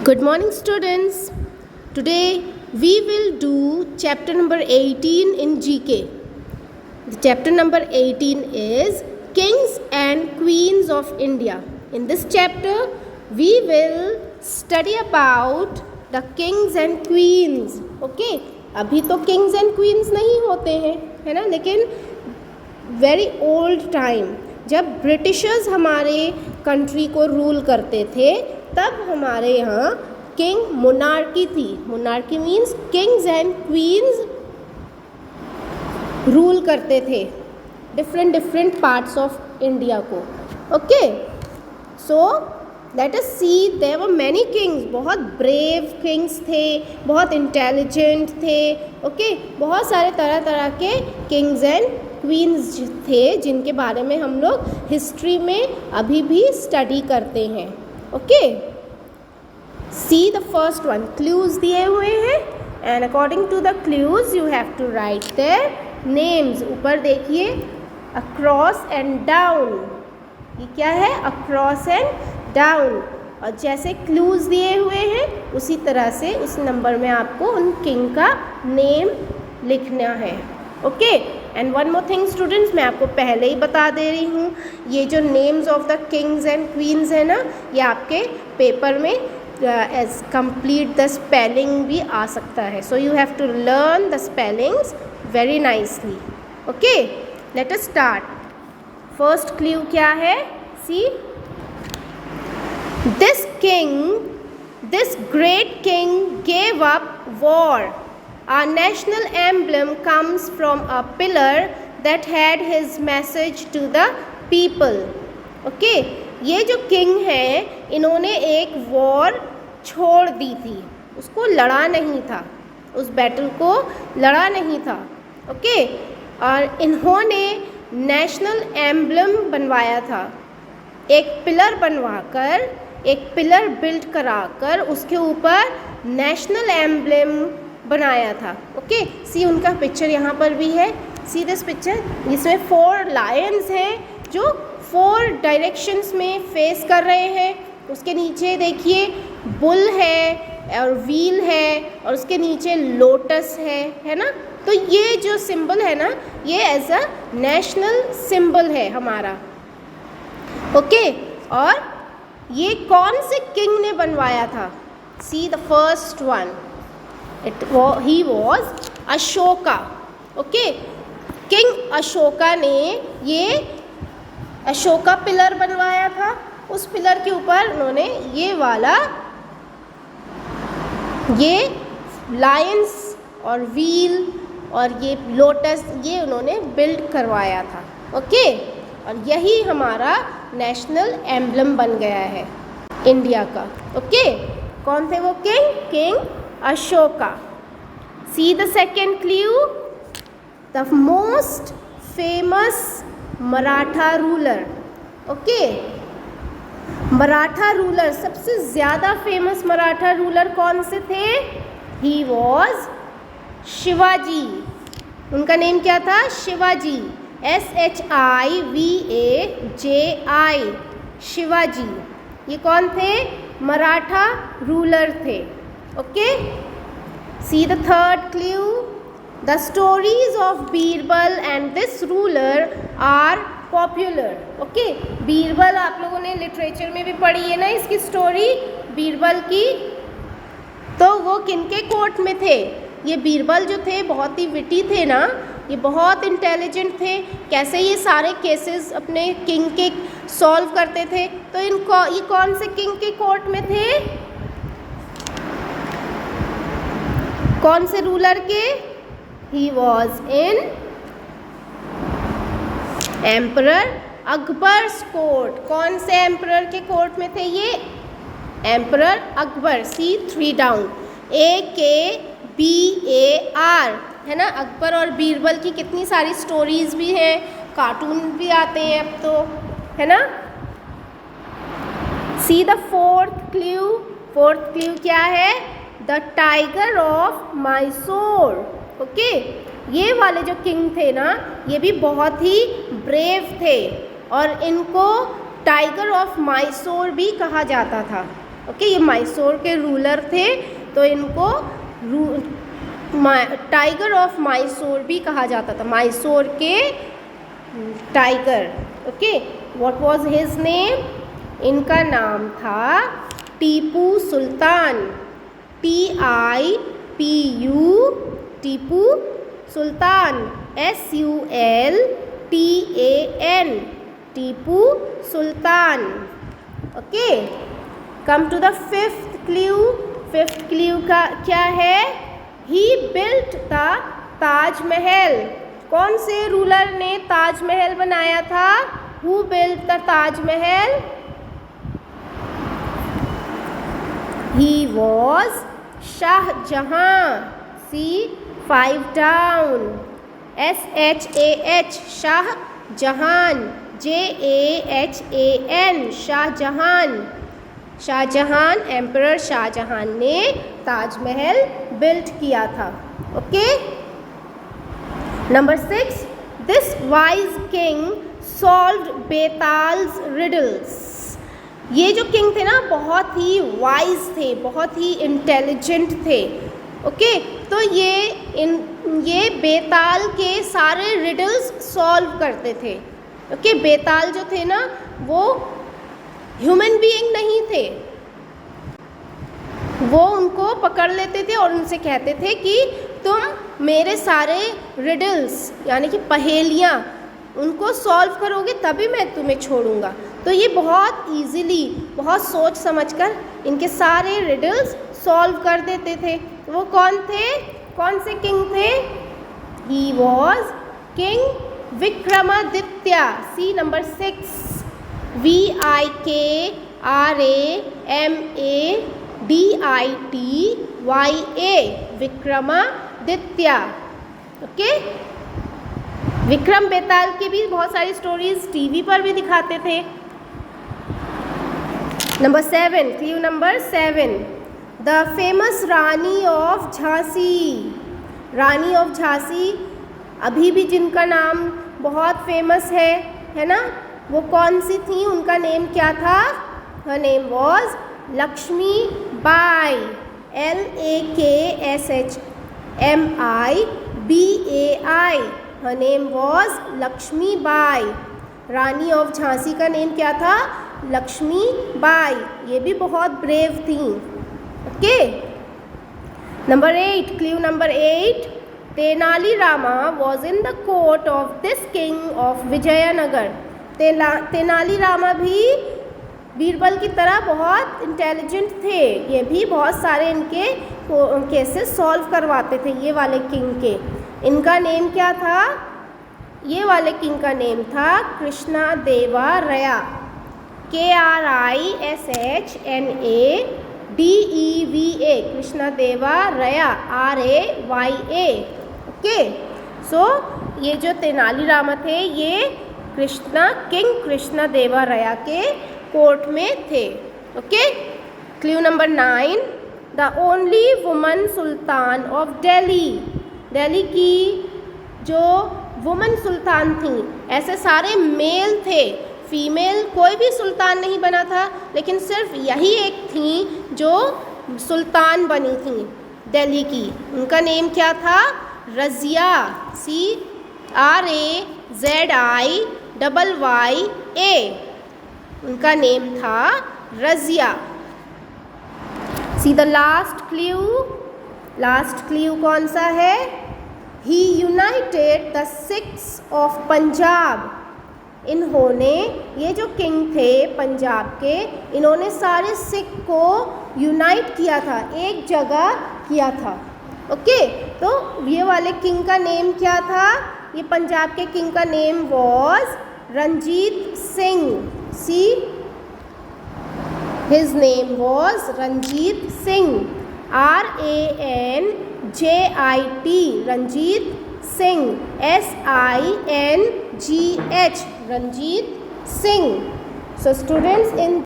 Good morning, students. Today we will do chapter number 18 in GK. The chapter number 18 is Kings and Queens of India. In this chapter, we will study about the kings and queens. Okay? अभी तो kings and queens नहीं होते हैं, है ना? लेकिन very old time जब Britishers हमारे कंट्री को रूल करते थे, तब हमारे यहाँ किंग मोनार्की थी. Monarchy means kings and queens rule करते थे डिफरेंट पार्ट्स ऑफ इंडिया को. Okay, so let us see there were many kings. बहुत ब्रेव किंग्स थे, बहुत इंटेलिजेंट थे. ओके, बहुत सारे तरह तरह के किंग्स एंड क्वींस थे जिनके बारे में हम लोग हिस्ट्री में अभी भी स्टडी करते हैं. Okay, see the first one. Clues दिए हुए हैं and according to the clues you have to write their names. ऊपर देखिए, अक्रॉस एंड डाउन. ये क्या है? Across and down. और जैसे क्लूज दिए हुए हैं उसी तरह से उस नंबर में आपको उन किंग का नेम लिखना है. Okay, and one more thing students, मैं आपको पहले ही बता दे रही हूँ, ये जो names of the Kings and queen's है ना, ये आपके पेपर में एज कंप्लीट द स्पेलिंग भी आ सकता है. So you have to learn the spellings very nicely. Okay, let us start. First clue क्या है? See, this king, this great king gave up war. Our national emblem comes from a pillar that had his message to the people. Okay, ये जो king है, इन्होंने एक war छोड़ दी थी. उसको लड़ा नहीं था, उस बैटल को लड़ा नहीं था. ओके, और इन्होंने नेशनल एम्बलम बनवाया था. एक पिलर बनवाकर, एक पिलर बिल्ड कराकर उसके ऊपर नेशनल एम्बलम बनाया था. ओके, सी उनका पिक्चर यहाँ पर भी है. See this picture. इसमें 4 लायंस हैं जो 4 डायरेक्शंस में फेस कर रहे हैं. उसके नीचे देखिए बुल है और व्हील है और उसके नीचे लोटस है ना. तो ये जो सिंबल है ना, ये एज अ नेशनल सिंबल है हमारा. ओके, और ये कौन से किंग ने बनवाया था? सी the first one. He was Ashoka. Okay, king Ashoka ने ये अशोका पिलर बनवाया था. उस पिलर के ऊपर उन्होंने ये वाला, ये लायंस और व्हील और ये लोटस, ये उन्होंने बिल्ड करवाया था. ओके, और यही हमारा नेशनल एम्बलम बन गया है इंडिया का. ओके, कौन थे वो king? King Ashoka. See the second clue. The most famous Maratha ruler. Okay. Maratha ruler, सबसे ज़्यादा फेमस मराठा रूलर कौन से थे? He was Shivaji. उनका नेम क्या था? शिवाजी. SHIVAJI. शिवाजी. ये कौन थे? मराठा रूलर थे. Okay, see the third clue. The stories of Birbal and this ruler are popular. Okay, Birbal आप लोगों ने लिटरेचर में भी पढ़ी है ना, इसकी स्टोरी बीरबल की. तो वो किनके कोर्ट में थे? ये बीरबल जो थे बहुत ही विटी थे ना, ये बहुत इंटेलिजेंट थे. कैसे ये सारे केसेस अपने किंग के सॉल्व करते थे. तो इनको, ये कौन से किंग के कोर्ट में थे? कौन से रूलर के? He was in emperor Akbar's court. कौन से एम्परर के कोर्ट में थे ये? एम्परर अकबर. सी 3 डाउन. AKBAR है ना. अकबर और बीरबल की कितनी सारी स्टोरीज भी हैं, कार्टून भी आते हैं अब तो, है ना. See the fourth clue. Fourth clue क्या है? The tiger of Mysore. Okay, ये वाले जो किंग थे ना, ये भी बहुत ही ब्रेव थे और इनको टाइगर ऑफ मैसूर भी कहा जाता था. ओके, ये मैसूर के रूलर थे, तो इनको टाइगर ऑफ मैसूर भी कहा जाता था, मैसूर के tiger. Okay, what was his name? इनका नाम था Tipu Sultan, TIPU, Tipu Sultan, SULTAN, Tipu Sultan. Okay, come to the fifth clue. Fifth clue का क्या है? He built the Taj Mahal. कौन से रूलर ने ताजमहल बनाया था? Who built the Taj Mahal? He was Shah Jahan. See 5 down, SHAH, Shah Jahan, JAHAN, Shah Jahan. Shah Jahan, emperor Shah Jahan ने ताजमहल बिल्ट किया था। Okay, number 6, this wise king solved Betal's riddles. ये जो किंग थे ना, बहुत ही वाइज थे, बहुत ही इंटेलिजेंट थे। ओके, तो ये बेताल के सारे रिडल्स सॉल्व करते थे। ओके, बेताल जो थे ना, वो ह्यूमन बीइंग नहीं थे, वो उनको पकड़ लेते थे और उनसे कहते थे कि तुम मेरे सारे रिडल्स यानी कि पहेलियाँ उनको सॉल्व करोगे तभी मैं तुम्हें छोड़ूंगा। तो ये बहुत इजीली, बहुत सोच समझकर इनके सारे रिडल्स सॉल्व कर देते थे। वो कौन थे? कौन से किंग थे? He was king Vikramaditya. See number 6, VIKRAMADITYA, Vikramaditya. Okay, Vikram Betal की भी बहुत सारी स्टोरीज टीवी पर भी दिखाते थे। Number 7, clue number 7, the famous Rani of Jhansi. Rani of Jhansi अभी भी जिनका नाम बहुत फेमस है ना, वो कौन सी थी? उनका नेम क्या था? Her name was Lakshmi Bai, LAKSHMIBAI। Her name was Lakshmi Bai. Rani of Jhansi का नेम क्या था? लक्ष्मी बाई। ये भी बहुत ब्रेव थी। Okay, number 8, clue number 8, Tenali Rama was in the court of this king of Vijayanagar. Tenali Rama भी बीरबल की तरह बहुत इंटेलिजेंट थे। ये भी बहुत सारे इनके केसेस सॉल्व करवाते थे, ये वाले किंग के। इनका नेम क्या था? ये वाले किंग का नेम था कृष्णा देवा रया, KRISHNADEVA, कृष्णा देवा रया, RAYA। ओके, सो ये जो तेनाली रामा थे, ये किंग कृष्णा देवा रया के कोर्ट में थे। Okay, clue number 9, the only woman Sultan of Delhi. Delhi की जो वुमन सुल्तान थी, ऐसे सारे मेल थे, फीमेल कोई भी सुल्तान नहीं बना था, लेकिन सिर्फ यही एक थी जो सुल्तान बनी थी दिल्ली की। उनका नेम क्या था? रज़िया, CRAZIYYA। उनका नेम था Razia. See the last clue. Last clue कौन सा है? He united the Sikhs of Punjab. इन्होंने, ये जो किंग थे पंजाब के, इन्होंने सारे सिख को यूनाइट किया था, एक जगह किया था। ओके, तो ये वाले किंग का नेम क्या था? ये पंजाब के किंग का name was Ranjit Singh. See, his name was Ranjit Singh, RANJIT, Ranjit Singh, SINGH, Ranjit Singh. So students, in